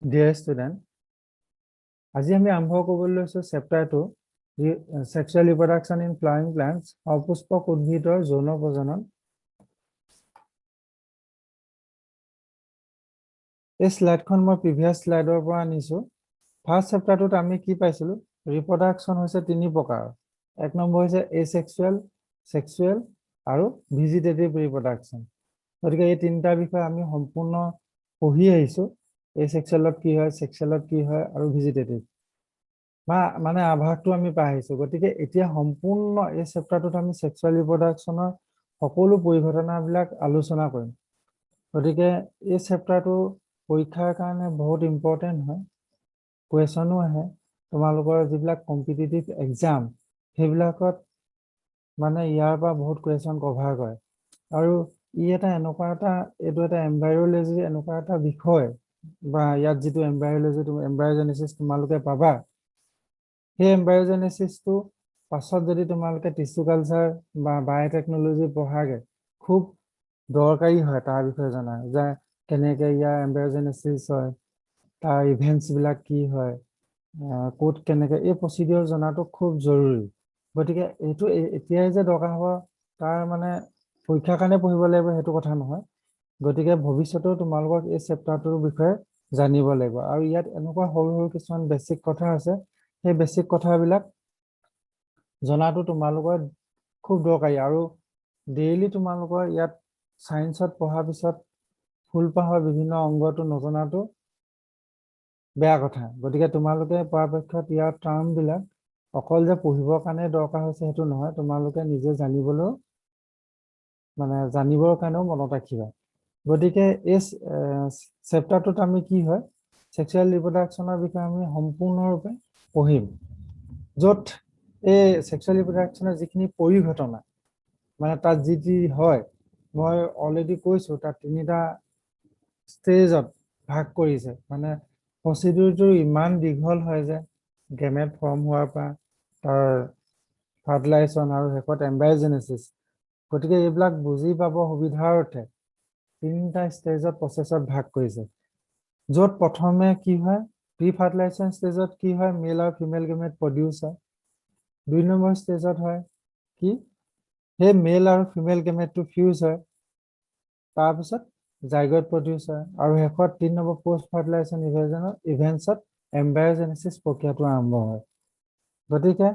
Dear student, আজি আমি আৰম্ভ কৰিবলৈ লৈছো chapter 2 Sexual Reproduction in Flowering Plants, অপুষ্পক উদ্ভিদৰ যৌন প্ৰজনন। এই স্লাইডখন মই প্ৰিভিয়াছ স্লাইডৰ পৰা আনিছো। ফাৰ্ষ্ট চেপ্টাৰটোত আমি কি পাইছিলো? ৰিপ্ৰডাকশ্যন হৈছে তিনি প্ৰকাৰ। এক নম্বৰ হৈছে এসেক্সুৱেল, সেক্সুৱেল আৰু ভেজিটেটিভ ৰিপ্ৰডাকশ্যন। গতিকে এই তিনিটা বিষয় আমি সম্পূৰ্ণ পঢ়ি আহিছো। এসেক্সুৱেলত কি হয়, সেক্সুৱেলত কি হয় আৰু ভেজিটেটিভ মানে আভাসটো আমি পাই আহিছো। গতিকে এতিয়া সম্পূৰ্ণ এই চেপ্টাৰটোত আমি সেক্সুৱেল ৰিপ্ৰডাকশ্যনৰ সকলো পৰিঘটনাবিলাক আলোচনা কৰিম। গতিকে এই চেপ্টাৰটো পৰীক্ষাৰ কাৰণে বহুত ইম্পৰ্টেণ্ট হয়। কুৱেশ্যনো আহে। তোমালোকৰ যিবিলাক কম্পিটিটিভ এক্সাম সেইবিলাকত মানে ইয়াৰ পৰা বহুত কুৱেশ্যন কভাৰ কৰে। আৰু এইটো এটা এমব্ৰায়লজি এনেকুৱা এটা বিষয়, বা ইয়াত যিটো এমব্ৰায়জেনেচিছ তোমালোকে পাবা, সেই এমব্ৰায়জেনেচিছটো পাছত যদি তোমালোকে টিস্যু কালচাৰ বা বায়'টেকনলজি পঢ়াগে, খুব দৰকাৰী হয় তাৰ বিষয়ে জনা, যে কেনেকে ইয়াৰ এমব্ৰায়জেনেচিছ হয়, তাৰ ইভেন্টছবিলাক কি হয়, ক'ত কেনেকে, এই প্ৰচিডিউৰ জনাটো খুব জৰুৰী। গতিকে এইটো এতিয়াই যে দৰকাৰ হ'ব তাৰ মানে পৰীক্ষাৰ কাৰণে পঢ়িব লাগিব সেইটো কথা নহয়। গতিকে ভৱিষ্যতেও তোমালোকক এই চেপ্টাৰটোৰ বিষয়ে জানিব লাগিব। আৰু ইয়াত এনেকুৱা সৰু সৰু কিছুমান বেছিক কথা আছে, সেই বেছিক কথাবিলাক জনাটো তোমালোকৰ খুব দৰকাৰী। আৰু ডেইলি তোমালোকৰ ইয়াত সায়েন্সত পঢ়াৰ পিছত ফুলপাহৰ বিভিন্ন অংগটো নজনাটো বেয়া কথা। গতিকে তোমালোকে পৰাপক্ষত ইয়াৰ টাৰ্মবিলাক অকল যে পঢ়িবৰ কাৰণে দৰকাৰ হৈছে সেইটো নহয়, তোমালোকে নিজে জানিবলৈও জানিবৰ কাৰণেও মনত ৰাখিবা। গতিকে এই চেপ্টাৰটোত আমি কি হয়, সেক্সুৱেল ৰিপ্ৰডাকশ্যনৰ বিষয়ে আমি সম্পূৰ্ণৰূপে পঢ়িম। য'ত এই সেক্সুৱেল ৰিপ্ৰডাকশ্যনৰ যিখিনি পৰিঘটনা তাত যি হয়, মই অলৰেডি কৈছো তাত তিনিটা ষ্টেজত ভাগ কৰিছে। প্ৰচিডিউৰটো ইমান দীঘল হয় যে গেমেট ফৰ্ম হোৱাৰ পৰা তাৰ ফাৰ্টিলাইজেশ্যন আৰু শেষত এমব্ৰায়জেনেচিছ। গতিকে এইবিলাক বুজি পাব সুবিধাৰ অৰ্থে তিনিটা ষ্টেজত প্ৰচেছত ভাগ কৰিছে। য'ত প্ৰথমে কি হয়, প্ৰি ফাৰ্টিলাইজেশ্যন ষ্টেজত কি হয়, মেল আৰু ফিমেল গেমেট প্ৰডিউচ হয়। 2 নম্বৰ ষ্টেজত হয় কি, সেই মেল আৰু ফিমেল গেমেটটো ফিউজ হয়, তাৰপিছত জাইগট প্ৰডিউচ হয়, আৰু শেষত 3 নম্বৰ পোষ্ট ফাৰ্টিলাইজেশ্যন ইভেন্টছত এমব্ৰায়জেনেচিছ প্ৰক্ৰিয়াটো আৰম্ভ হয়। গতিকে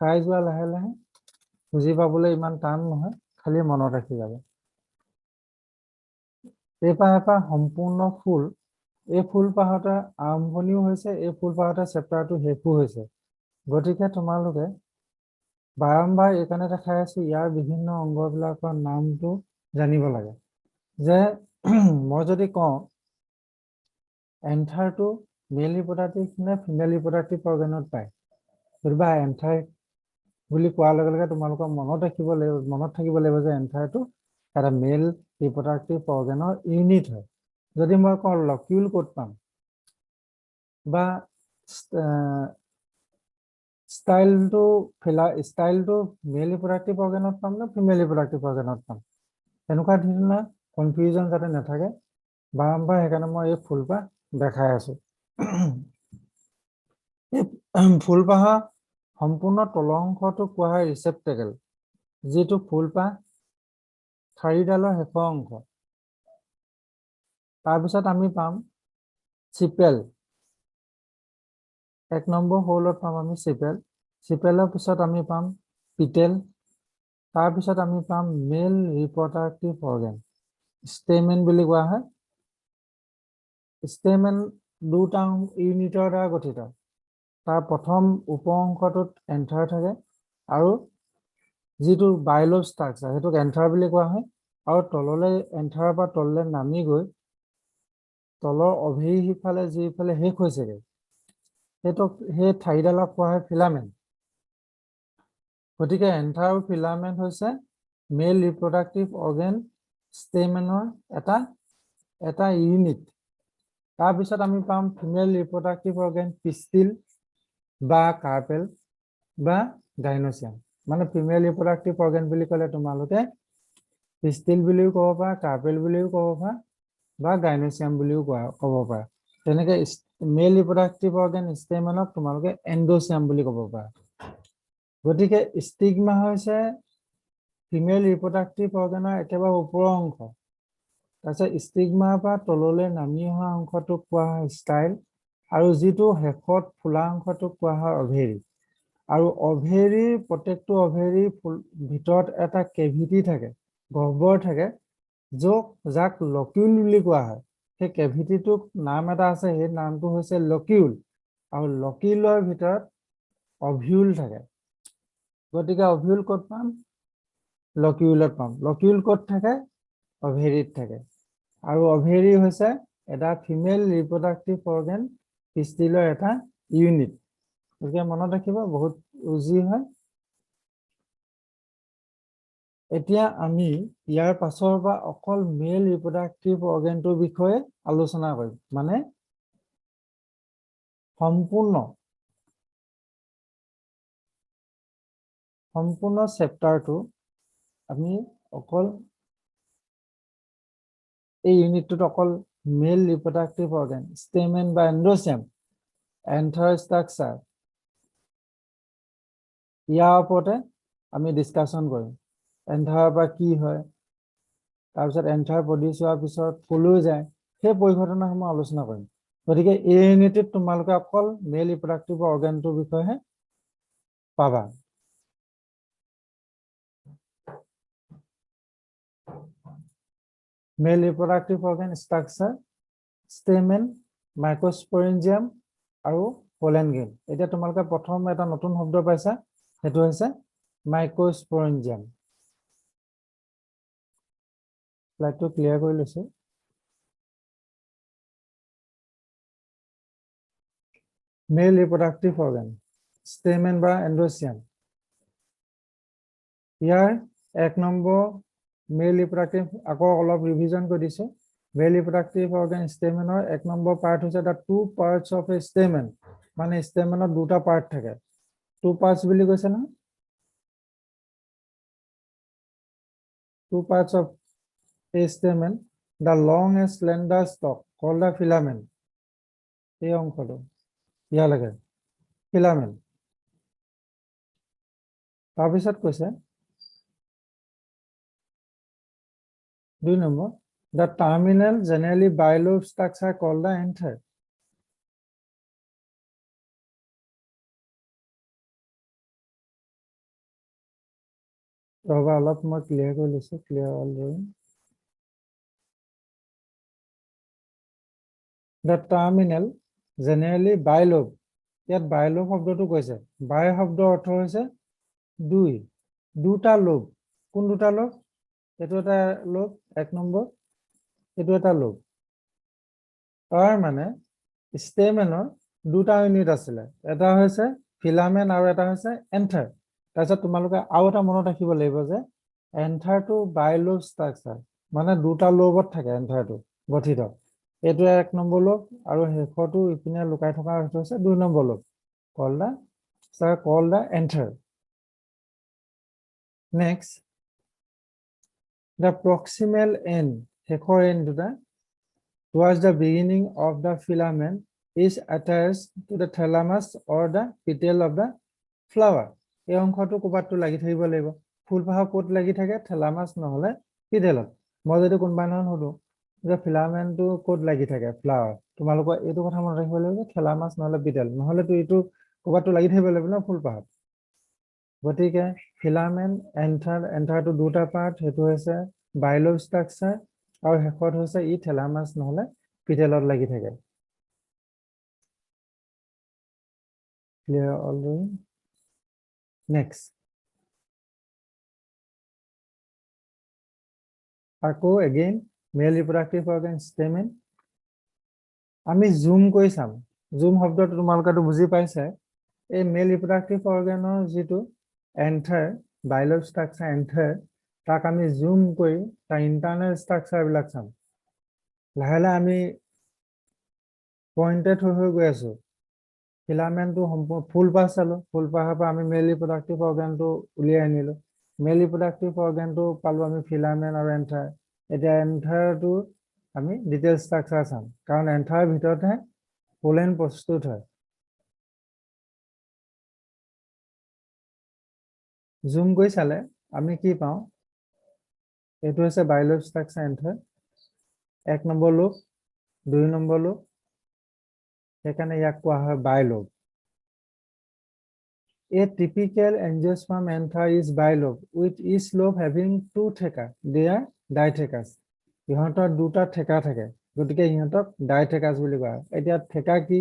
চাই যোৱা লাহে লাহে, বুজি পাবলৈ ইমান টান নহয়, খালি মনত ৰাখি যাব। এপাহ সম্পূৰ্ণ ফুল, এই ফুলপাহতে আৰম্ভণিও হৈছে, এই ফুলপাহতে চেপ্টাৰটো শেষো হৈছে। গতিকে তোমালোকে বাৰম্বাৰ এইকাৰণে দেখাই আছো, ইয়াৰ বিভিন্ন অংগবিলাকৰ নামটো জানিব লাগে। যে মই যদি কওঁ এন্থাৰটো মেল ৰিপ্ৰডাক্টিভ নে ফিমেল ৰিপ্ৰডাক্টিভ অৰ্গেনত পায়, গতিকে এন্থাৰ বুলি কোৱাৰ লগে লগে তোমালোকৰ মনত থাকিব লাগিব যে এন্থাৰটো এটা মেল ৰিপ্ৰডাক্টিভ অৰ্গেনৰ ইউনিট হয়। যদি মই কওঁ লকিউল ক'ত পাম, বা ষ্টাইলটো মেল ৰিপ্ৰডাক্টিভ অৰ্গেনত পাম নে ফিমেল ৰিপ্ৰডাক্টিভ অৰ্গেনত পাম, এনেকুৱা ধৰণৰ কনফিউজন যাতে নাথাকে বাৰম্বাৰ, সেইকাৰণে মই এই ফুলপাহ দেখাই আছো। এই ফুলপাহৰ সম্পূৰ্ণ তলৰ অংশটো কোৱা হয় ৰিচেপ্টেকেল, যিটো ফুলপাহ ঠাৰিডালৰ শেষৰ অংশ। তাৰপিছত আমি পাম চিপেল, 1 নম্বৰ হলত পাম আমি চিপেল। চিপেলৰ পিছত আমি পাম পিটেল, তাৰপিছত আমি পাম মেল ৰিপ্ৰডাক্টিভ অৰ্গেন, ষ্টেমেন বুলি কোৱা হয়। ষ্টেমেন দুটা ইউনিটৰ দ্বাৰা গঠিত। তাৰ প্ৰথম উপ অংশটোত এন্থাৰ থাকে, আৰু যিটো বাইলোভ ষ্ট্ৰাকচাৰ সেইটোক এন্থাৰ বুলি কোৱা হয়। আৰু তললৈ এন্থাৰৰ পৰা তললৈ নামি গৈ তলৰ অভেৰী সিফালে যিফালে শেষ হৈছেগে, সেই ঠাৰিডালক কোৱা হয় ফিলামেণ্ট। গতিকে এন্থাৰ আৰু ফিলামেণ্ট হৈছে মেল ৰিপ্ৰডাক্টিভ অৰ্গেন ষ্টেমেনৰ এটা ইউনিট। তাৰপিছত আমি পাম ফিমেল ৰিপ্ৰডাক্টিভ অৰ্গেন পিষ্টিল বা কাৰ্পেল বা গাইনচিয়াম। ফিমেল ৰিপ্ৰডাক্টিভ অৰ্গেন বুলি ক'লে তোমালোকে পিষ্টিল বুলিও ক'ব পাৰা, কাৰ্পেল বুলিও ক'ব পাৰা, বা গাইনচিয়াম বুলিও ক'ব পাৰা। তেনেকে মেল ৰিপ্ৰডাক্টিভ অৰ্গেন ষ্টেমেনক তোমালোকে এন্ডোচিয়াম বুলি ক'ব পাৰা গতিকে ষ্টিগমা হৈছে ফিমেল ৰিপ্ৰডাক্টিভ অৰ্গেনৰ একেবাৰে ওপৰৰ অংশ তাৰপিছত ষ্টিগমাৰ পৰা তললৈ নামি অহা অংশটোক কোৱা হয় ষ্টাইল আৰু যিটো শেষত ফুলা অংশটোক কোৱা হয় অভেৰী আৰু অভেৰীৰ প্ৰত্যেকটো অভেৰীৰ ভিতৰত এটা কেভিটি থাকে গহ্বৰ থাকে যাক লকিউল বুলি কোৱা হয় সেই কেভিটিটোক নাম এটা আছে সেই নামটো হৈছে লকিউল আৰু লকিউলৰ ভিতৰত অভিউল থাকে গতিকে অভিউল ক'ত পাম লকিউলত পাম লকিউল ক'ত থাকে অভেৰীত থাকে আৰু অভেৰী হৈছে এটা ফিমেল ৰিপ্ৰডাক্টিভ অৰ্গেন পিষ্টিলৰ এটা ইউনিট গতিকে মনত ৰাখিব বহুত ইজি হয় এতিয়া আমি ইয়াৰ পাছৰ পৰা অকল মেল ৰিপ্ৰডাক্টিভ অৰ্গেনটোৰ বিষয়ে আলোচনা কৰিম মানে সম্পূৰ্ণ চেপ্টাৰটো আমি অকল এই ইউনিটটোত অকল মেল ৰিপ্ৰডাক্টিভ অৰ্গেন ষ্টেমেন বা এন্ডোচিয়াম এন্থাৰ ষ্ট্ৰাকচাৰ ইয়াৰ ওপৰতে আমি ডিছকাশ্যন কৰিম এন্থাৰৰ পৰা কি হয় তাৰপিছত এন্থাৰ প্ৰডিউচ হোৱাৰ পিছত কলৈ যায় সেই পৰিঘটনাসমূহ আলোচনা কৰিম গতিকে এই ইউনিটত তোমালোকে অকল মেল ৰিপ্ৰডাক্টিভ অৰ্গেনটোৰ বিষয়েহে পাবা মেল ৰিপ্ৰডাক্টিভ অৰ্গেন ষ্ট্ৰাকচাৰ ষ্টেমেন মাইক্ৰস্পৰেঞ্জিয়াম আৰু পলেন গ্ৰেইন এতিয়া তোমালোকে প্ৰথম এটা নতুন শব্দ পাইছা সেইটো হৈছে মাইক্ৰস্পৰেঞ্জিয়াম স্লাইডটো ক্লিয়াৰ কৰি লৈছো মেল ৰিপ্ৰডাক্টিভ অৰ্গেন ষ্টেমেন বা এন্ডোচিয়াম ইয়াৰ এক নম্বৰ মেল ৰিপ্ৰডাক্টিভ আকৌ অলপ ৰিভিজন কৰি দিছো মেল ৰিপ্ৰডাক্টিভ অৰ্গেন ষ্টেমেনৰ এক নম্বৰ পাৰ্ট হৈছে the two parts of a stamen মানে ষ্টেমেনত দুটা পাৰ্ট থাকে টু পাৰ্টছ বুলি কৈছে নহয় two parts of a stamen the long a slender stalk called the filament এই অংশটো ইয়ালৈকে ফিলামেণ্ট তাৰপিছত কৈছে 2 নম্বৰ the terminal generally bilobe structure called the anther ৰবা অলপ মই ক্লিয়াৰ কৰি লৈছো clear already the terminal generally bilobe ইয়াত bilobe শব্দটো কৈছে বাই শব্দৰ অৰ্থ হৈছে দুটা লোব কোন দুটা লোব এটো এটা লোব এক নম্বৰ এটো এটা লোব তাৰ মানে ষ্টেমেনৰ দুটা ইউনিট আছিল এটা হৈছে ফিলামেন আৰু এটা হৈছে এন্থাৰ তাৰপিছত তোমালোকে আৰু এটা মনত ৰাখিব লাগিব যে এন্থাৰটো বাইলোব ষ্ট্ৰাকচাৰ মানে দুটা লোবত থাকে এন্থাৰটো গঠিত এটো এক নম্বৰ লোব আৰু হেখটো ইপিনে লুকাই থকা হৈছে 2 নম্বৰ lobe cold da anther next the proximal end hekhor end duta towards the beginning of the filament is attached to the thalamus or the petal of the flower এই অংশটো কোবাটো লাগি থাকিব লাগিব ফুলপাহ কোট লাগি থাকে thalamus নহলে পেটেলত মই যদি কোনবাইনন হলো যে ফিলামেন্টটো কোট লাগি থাকে ফ্লাৱাৰ তোমালোক এইটো কথা মনত ৰাখিব লাগিব thalamus নহলে পেটেল নহলে তো এইটো কোবাটো লাগি থাকিব লাগিব না ফুলপাহ গতিকে ফিলামেন্ট এন্থাৰটো দুটা পাৰ্ট হেতু হৈছে বাইলোব ষ্ট্ৰাকচাৰ আৰু হেকত হৈছে ই থ্যালামাস নহলে পিটেলত লাগি থাকে ক্লিয়াৰ অলৰেডি নেক্সট আকৌ এগেইন মেল ৰিপ্ৰডাক্টিভ অৰ্গান ষ্টেমেন আমি জুম কৰি চাম জুম শব্দটো তোমালোকেতো বুজি পাইছে এই মেল ৰিপ্ৰডাক্টিভ অৰ্গানৰ যেটো এন্থাৰ বাইলোব ষ্ট্ৰাকচাৰ এন্থাৰ তাক আমি জুম কৰি তাৰ ইন্টাৰনেল ষ্ট্ৰাকচাৰ বিলাক চাম লাহেলা আমি পইন্টেড হৈ গৈ আছো ফিলামেন্টটো সম্পূৰ্ণ ফুলপাহ চালো ফুলপাহৰ পৰা আমি মেল ৰিপ্ৰডাক্টিভ অৰ্গানটো উলিয়াই আনিলো মেল ৰিপ্ৰডাক্টিভ অৰ্গানটো পালো আমি ফিলামেন্ট আৰু এন্থাৰ এতিয়া এন্থাৰটো আমি ডিটেইল ষ্ট্ৰাকচাৰ চাম কাৰণ এন্থাৰৰ ভিতৰতে পোলেন প্ৰস্তুত হয়। জুম কৰি চালে আমি কি পাওঁ, এইটো হৈছে বায়োলব ষ্ট্ৰাকচাৰ এন্থাৰ, 1 নম্বৰ লোব, 2 নম্বৰ লোব, সেইকাৰণে ইয়াক কোৱা হয় বায়োলব। A typical angiosperm anther is bilobe, with each lobe having 2 theca. They are dithekas. ইহঁতৰ দুটা থেকা থাকে, গতিকে ইহঁতক ডাইথেকাছ বুলি কোৱা হয়। এতিয়া থেকা কি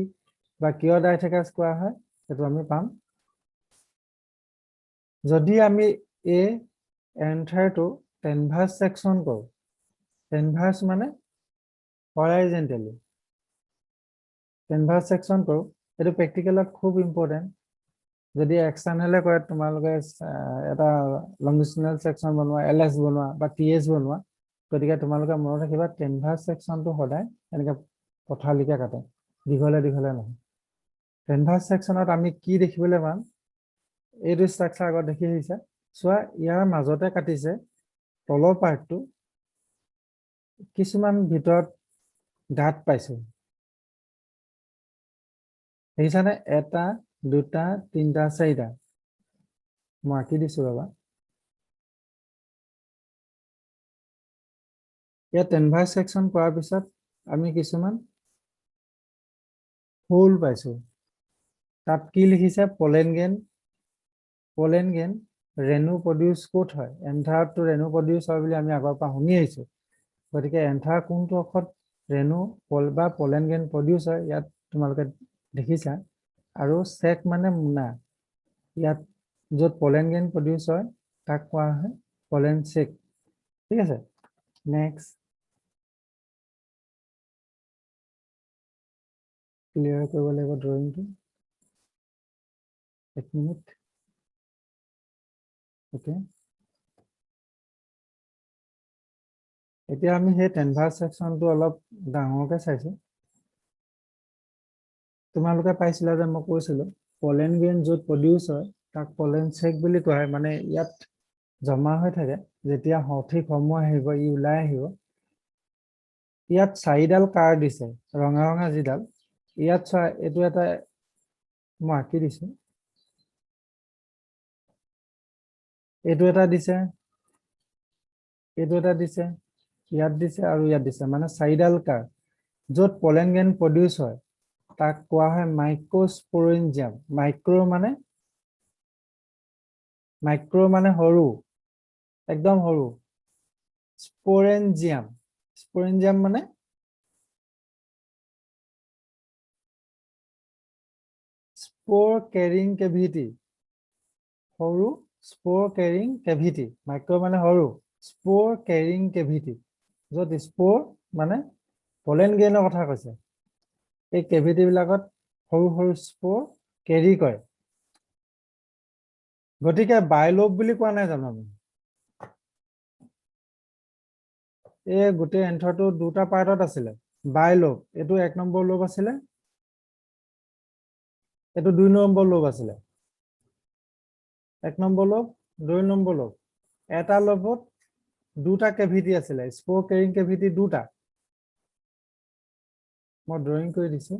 বা কিয় ডাইথেকাছ কোৱা হয় সেইটো আমি পাম। যদি আমি এই এন্থাৰটো টেনভাৰ্স সেকশন কৰো, টেনভাৰ্স মানে হৰাইজেন্টেলি টেনভাৰ্স সেকশন কৰো, এইটো প্ৰেক্টিকেলত খুব ইম্পৰ্টেন্ট। যদি এক্সটাৰ্নেলে কৰে তোমালোকে এটা লংগিটিউডিনেল সেকশন বনোৱা, এলএছ বনোৱা বা টিএছ বনোৱা, গতিকে তোমালোকে মনত ৰাখিবা টেনভাৰ্স সেকশনটো সদায় এনেকৈ পথালিকে কাটে, দীঘলে দীঘলে নহয়। টেনভাৰ্স সেকশনত আমি কি দেখিবলৈ পাম, এইটো ষ্ট্ৰাকচাৰ আগত দেখি আহিছে, চোৱা ইয়াৰ মাজতে কাটিছে, তলৰ পাৰ্টটো কিছুমান ভিতৰত গাঁত পাইছো, দেখিছানে? 1 2 3 4, মই আঁকি দিছো ৰবা। ইয়াত টেনভাৰ্স সেকশন কৰাৰ পিছত আমি কিছুমান হোল পাইছো, তাত কি লিখিছে, পলেন গ্ৰেইন। পলেন গ্ৰেইন ৰেণু প্ৰডিউচ ক'ত হয়, এন্থাৰটো ৰেণু প্ৰডিউচ হয় বুলি আমি আগৰ পৰা শুনি আহিছো, গতিকে এন্থাৰ কোনটো অক্ষত ৰেণু বা পলেন গ্ৰেইন প্ৰডিউচ হয় ইয়াত তোমালোকে দেখিছা। আৰু চেক মানে মোনা, ইয়াত য'ত পলেন গ্ৰেইন প্ৰডিউচ হয় তাক কোৱা হয় পলেন চেক। ঠিক আছে, নেক্সট ক্লিয়াৰ কৰিব লাগিব ড্ৰয়িংটো, 1 মিনিট। ওকে, এতিয়া আমি সেই টেনভাৰ্স সেকশনটো অলপ ডাঙৰকে চাইছো। তোমালোকে পাইছিলা যে মই কৈছিলো পলেন গ্ৰেইন য'ত প্ৰডিউচ হয় তাক পলেন চেক বুলি কোৱা হয়, মানে ইয়াত জমা হৈ থাকে, যেতিয়া সঠিক সময় আহিব ই ওলাই আহিব। ইয়াত 4ডাল কাৰ দিছে, ৰঙা ৰঙা যিডাল, ইয়াত চোৱা এইটো এটা মই আঁকি দিছো, এইটো এটা দিছে, এইটো এটা দিছে, ইয়াত দিছে আৰু ইয়াত দিছে, মানে 4ডাল কাৰ য'ত পলেন গ্ৰেইন প্ৰডিউচ হয় তাক কোৱা হয় মাইক্ৰস্পোৰেঞ্জিয়াম। মাইক্ৰ মানে সৰু, একদম সৰু, স্পোৰেঞ্জিয়াম। স্পোৰেঞ্জিয়াম মানে স্পোৰ কেৰিং কেভিটি, সৰু স্পোৰ কেৰিং কেভিটি। মাইক্ৰ মানে সৰু, স্পোৰ কেৰিং কেভিটি, য'ত স্পোৰ মানে পলেন গ্ৰেইনৰ কথা কৈছে, এই কেভিটি বিলাকত সৰু সৰু স্পোৰ কেৰি কৰে। গতিকে বায়োলোব বুলি কোৱা নাই জানো আমি? এই গোটেই এন্থাৰটো দুটা পাৰ্টত আছিলে, বায়োলোব, এইটো 1 নম্বৰ লোব আছিলে, এইটো 2 নম্বৰ লোব আছিলে। 1 নম্বৰ লোব, 2 নম্বৰ লোব, এটা লোবত দুটা কেভিটি আছিলে, স্পোৰ কেৰিং কেভিটি দুটা। মই ড্ৰয়িং কৰি দিছো,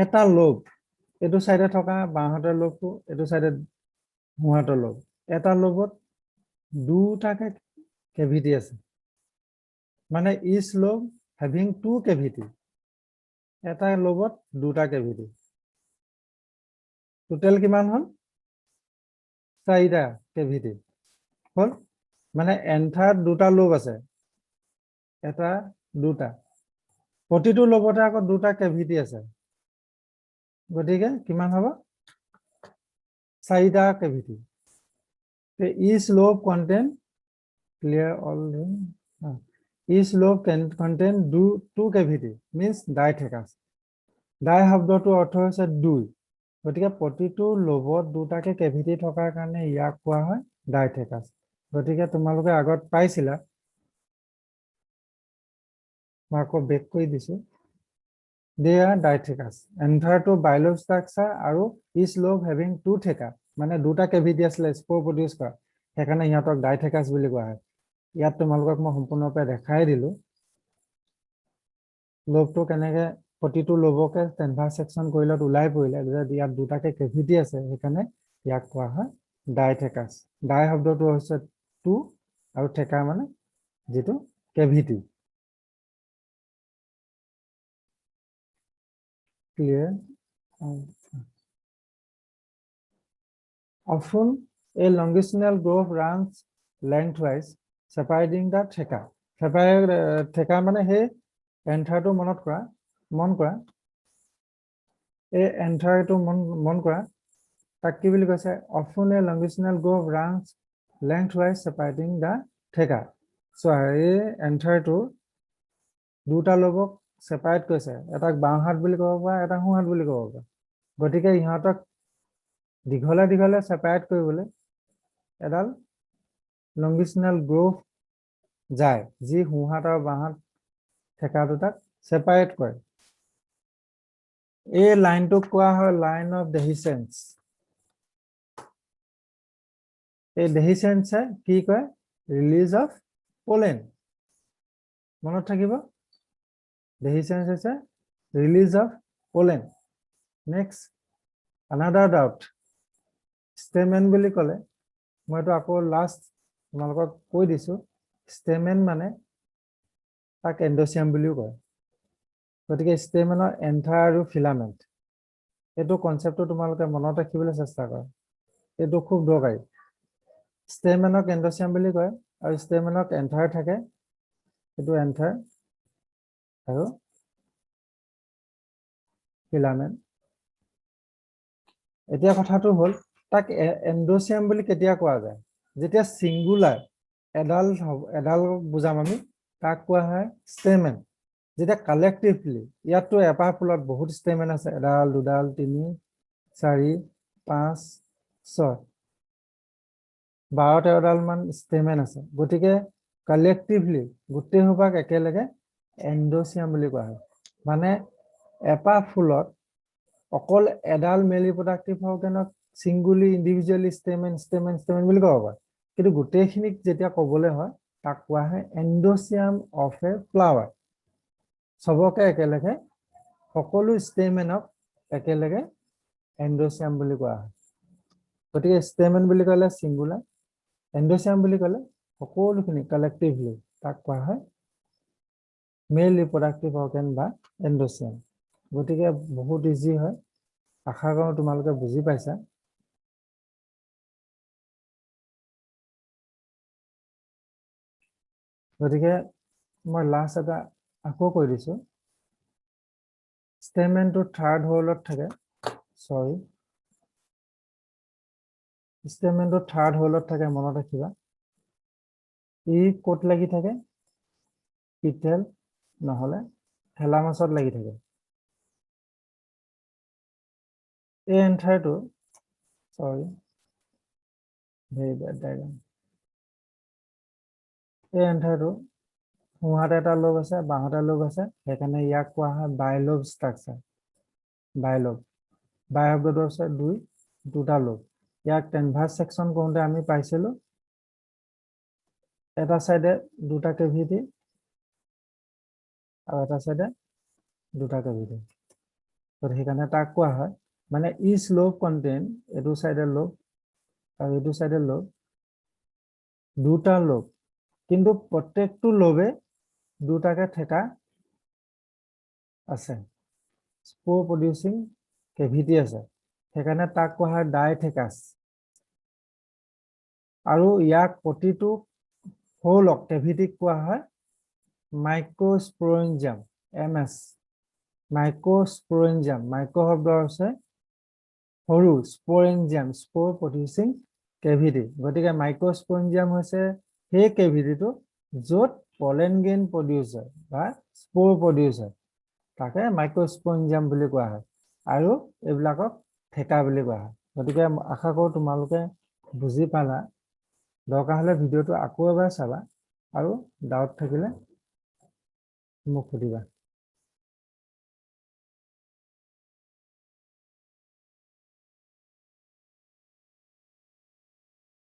এটা লোব, এইটো সাইডে থকা বাঁহাতৰ লোবটো, এইটো সাইডে সোঁহাতৰ লোব, এটা লোবত দুটাকে কেভিটি আছে, মানে ইচ লোব হ্যাভিং 2 কেভিটি, এটা লোবত দুটা কেভিটি। টোটেল কিমান হল? 4টা কেভিটি হল, মানে এন্থাৰত দুটা লোব আছে, এটা দুটা, প্ৰতিটো লোবতে আকৌ দুটা কেভিটি আছে, গতিকে কিমান হ'ব? 4টা কেভিটি। Each lobe contain, clear all, each lobe can contain 2 cavity, means dithekas. ডাই শব্দটোৰ অৰ্থ হৈছে 2, গতিকে প্ৰতিটো লোবত দুটাকে কেভিটি থকাৰ কাৰণে ইয়াক কোৱা হয় ডাইথেকাছ। গতিকে তোমালোকে আগত পাইছিলা, মই আকৌ বেক কৰি দিছো, দে আৰ ডাইথেকাছ। এন্থাৰটো বায়োলোব ষ্ট্ৰাকচাৰ আৰু ইচ লোব হেভিং 2 থেকা, মানে দুটা কেভিটি আছিলে স্পোৰ প্ৰডিউচ কৰা, সেইকাৰণে ইহঁতক ডাইথেকাছ বুলি কোৱা হয়। ইয়াত তোমালোকক মই সম্পূৰ্ণৰূপে দেখাই দিলো লোভটো কেনেকে প্ৰতিটো লোভকে টেনভাৰ সেকশন কৰিলত ওলাই পৰিলে যে ইয়াত দুটাকে কেভিটি আছে সেইকাৰণে ইয়াক কোৱা হয় ডাইথেকাছ ডাই শব্দটো হৈছে টু আৰু থেকা মানে যেটো কেভিটি clear often a longitudinal groove runs lengthwise separating the theka theka মানে হে এন্থাৰটো মন কৰা এই এন্থাৰটো মন কৰা তাক কি বুলি কৈছে often a longitudinal groove runs lengthwise separating the theka so এই এন্থাৰটো দুটা লবক সেপাৰেট কৈছে এটাক বাওঁ হাত বুলি ক'ব পৰা এটা সোঁ হাত বুলি ক'ব পৰা গতিকে ইহঁতক দীঘলে সেপাৰেট কৰিবলৈ এডাল লংগিছনাল গ্ৰোভ যায় যি সোঁ হাত আৰু বাওঁ হাত থেকা দুটাক সেপাৰেট কৰে এই লাইনটোক কোৱা হয় লাইন অফ ডেহিসেন্স এই ডেহিসেন্সে কি কয় ৰিলিজ অফ পোলেন মনত থাকিব dehiscence is a release of pollen. Next, another doubt. Stamen বুলি ক'লে মইতো আকৌ লাষ্ট তোমালোকক কৈ দিছো stamen মানে তাক এন্ডোচিয়াম বুলিও কয় গতিকে stamen-ৰ এন্থাৰ আৰু ফিলামেন্ট এইটো কনসেপ্টটো তোমালোকে মনত ৰাখিবলৈ চেষ্টা কৰা এইটো খুব দৰকাৰী stamen-ক এন্ডোচিয়াম বুলি কয় আৰু stamen-ক এন্থাৰ থাকে এইটো এন্থাৰ আৰু ফিলামেন্ট এতিয়া কথাটো হল তাক এন্ডোচিয়াম বুলি কেতিয়া কোৱা যায় যেতিয়া সিঙ্গুলাৰ এডাল বুজাম আমি তাক কোৱা হয় স্টেমেন যেতিয়া কালেক্টিভলি ইয়াতো এপাহ ফুলত বহুত স্টেমেন আছে এডাল দুডাল তিনি চাৰি পাঁচ ছয় 12-13ডাল মান স্টেমেন আছে গতিকে কালেক্টিভলি গোটেই হোপাক একেলগে এন্ডোচিয়াম বুলি কোৱা হয় মানে এপাহ ফুলত অকল এডাল মেল ৰিপ্ৰডাক্টিভ অৰ্গেনক সিঙ্গুলি ইন্ডিভিজুয়ালি স্টেমেন বুলি ক'ব পাৰি কিন্তু গোটেইখিনিক যেতিয়া ক'বলৈ হয় তাক কোৱা হয় এন্ডোচিয়াম অফ এ ফ্লাৱাৰ সবকে একেলগে সকলো স্টেমেনক একেলগে এন্ডোচিয়াম বুলি কোৱা হয় গতিকে স্টেমেন বুলি ক'লে সিঙ্গুলাৰ এন্ডোচিয়াম বুলি ক'লে সকলোখিনি কালেক্টিভলি তাক কোৱা হয় মেল ৰিপ্ৰডাক্টিভ অৰ্গেন বা এন্ডোচিয়াম গতিকে বহুত ইজি হয় আশা কৰোঁ তোমালোকে বুজি পাইছা গতিকে মই লাষ্ট এটা আকৌ কৈ দিছো স্টেমেনটো থাৰ্ড হোলত থাকে সৰি স্টেমেনটো থাৰ্ড হোলত থাকে মনত ৰাখিবা ই কোট লাগি থাকে পিটেল নহলে থেলামাছত লাগি থাকে এই এন্থাৰটো সৰি ভেৰি বেড ডায়াগ্ৰাম এই এন্থাৰটো সোঁহাতে এটা লোব আছে বাঁহাতে লোব আছে সেইকাৰণে ইয়াক কোৱা হয় বাইলোব ষ্ট্ৰাকচাৰ বাইলোব বাই শব্দটো আছে দুটা লোব ইয়াক টেনভাৰ্স সেকশন কৰোঁতে আমি পাইছিলো এটা সাইডে দুটা কেভিটি আৰু এটা সাইডে দুটা কেভিটি তো সেইকাৰণে তাক কোৱা হয় মানে ইচ লোব কন্টেইন এইটো সাইডে লোব আৰু এইটো সাইডে লোব দুটা লোব কিন্তু প্ৰত্যেকটো লোবে দুটাকে থেকা আছে স্পোৰ প্ৰডিউসিং কেভিটি আছে সেইকাৰণে তাক কোৱা হয় ডাইথেকাছ আৰু ইয়াক প্ৰতিটো হোলক কেভিটিক কোৱা হয় মাইক্ৰোস্পোৰেঞ্জিয়াম এমএস মাইক্ৰোস্পোৰেঞ্জিয়াম মাইক্ৰো শব্দ আছে সৰু স্পোৰেঞ্জিয়াম স্পোৰ প্ৰডিউসিং কেভিটি গতিকে মাইক্ৰোস্পোৰেঞ্জিয়াম হৈছে সেই কেভিটিটো য'ত পলেন গ্ৰেইন প্ৰডিউস হয় বা স্পোৰ প্ৰডিউস হয় তাকে মাইক্ৰোস্পোৰেঞ্জিয়াম বুলি কোৱা হয় আৰু এইবিলাকক থেকা বুলি কোৱা হয় গতিকে আশা কৰোঁ তোমালোকে বুজি পালা দৰকাৰ হ'লে ভিডিঅ'টো আকৌ এবাৰ চাবা আৰু ডাউট থাকিলে মোক সুধিবা